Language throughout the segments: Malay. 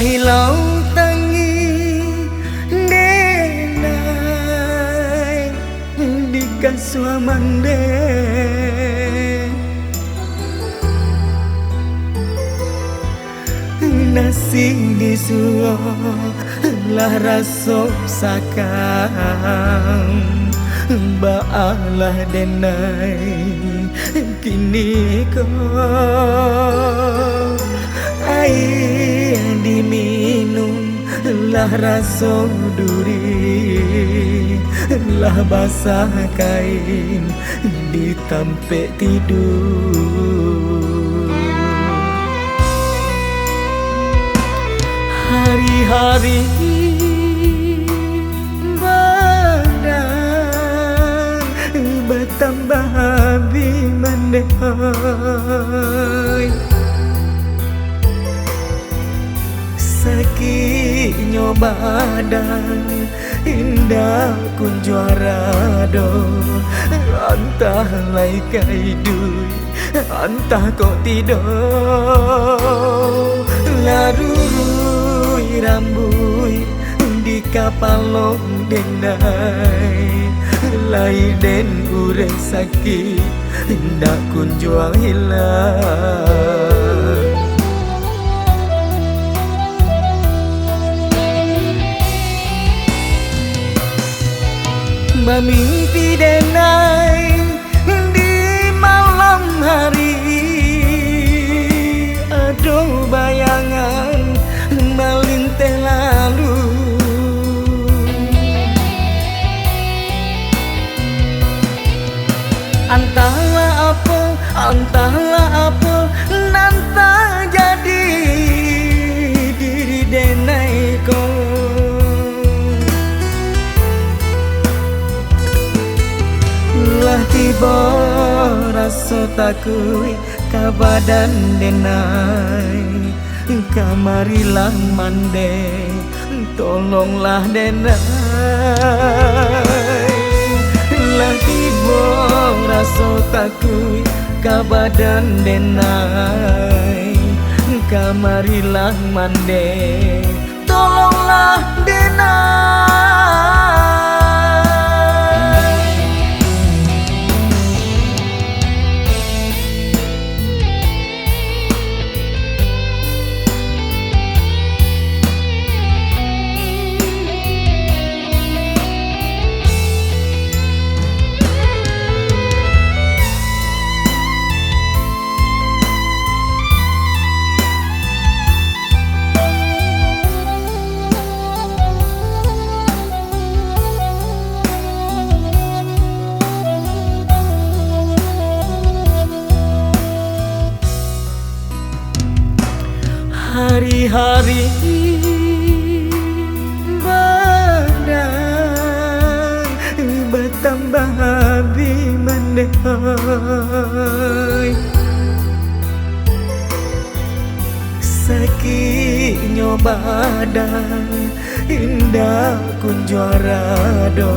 hilau tangi denai di kasua mande nasi di suo lah rasok sakam baalah denai kini ko air diminum lah rasok duri lah basah kain ditampek tidur. Hari-hari badan bertambah bimandai sakitnya badan indah kun juara do antah lai kai dui antah kok tidur larui rambui di kapalong denai lai den ure sakit ndak kun jual hilang. Mimpi denai di malam hari aduh bayangan melinteh lalu antahlah apa nanta jadi diri denai ko lah tiba rasa takui ka badan denai kamarilah mande tolonglah denai lah tiba rasa takui ka badan denai kamarilah mande tolonglah denai. Hari-hari badan bertambah bimandai sakitnya badan indah kun juara do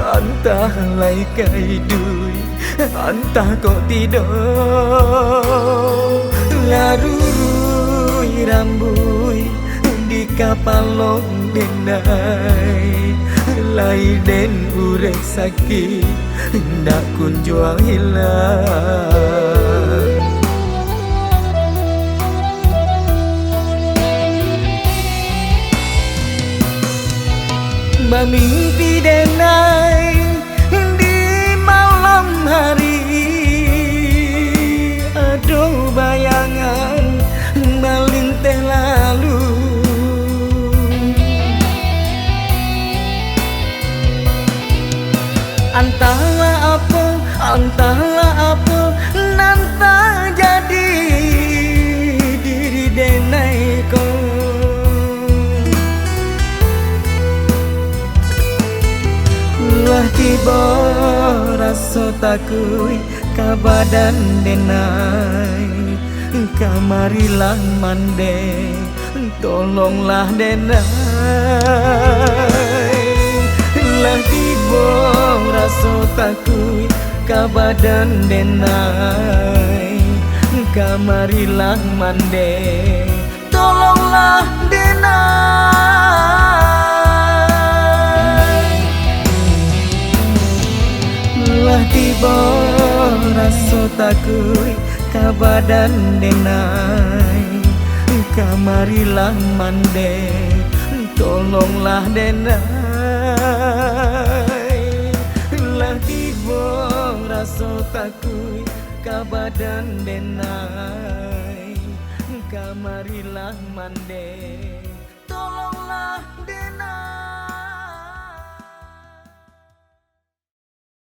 antah lai kai dui antah kok tidur larui rambui di kapalong denai lai den ure sakit ndak kun jual hilang. Mimpi denai di malam hari aduh bayangan melinteh lalu antahlah apa nanta jadi diri denai ko lah tiba rasa takui ka badan denai kamarilah mande tolonglah denai lah tiba rasa takui ka badan denai kamarilah mande tolonglah denai. Lah tiba rasa takui ka badan denai, kamarilah mande tolonglah denai. Lah tiba rasa takui ka badan denai, kamarilah mande tolonglah denai.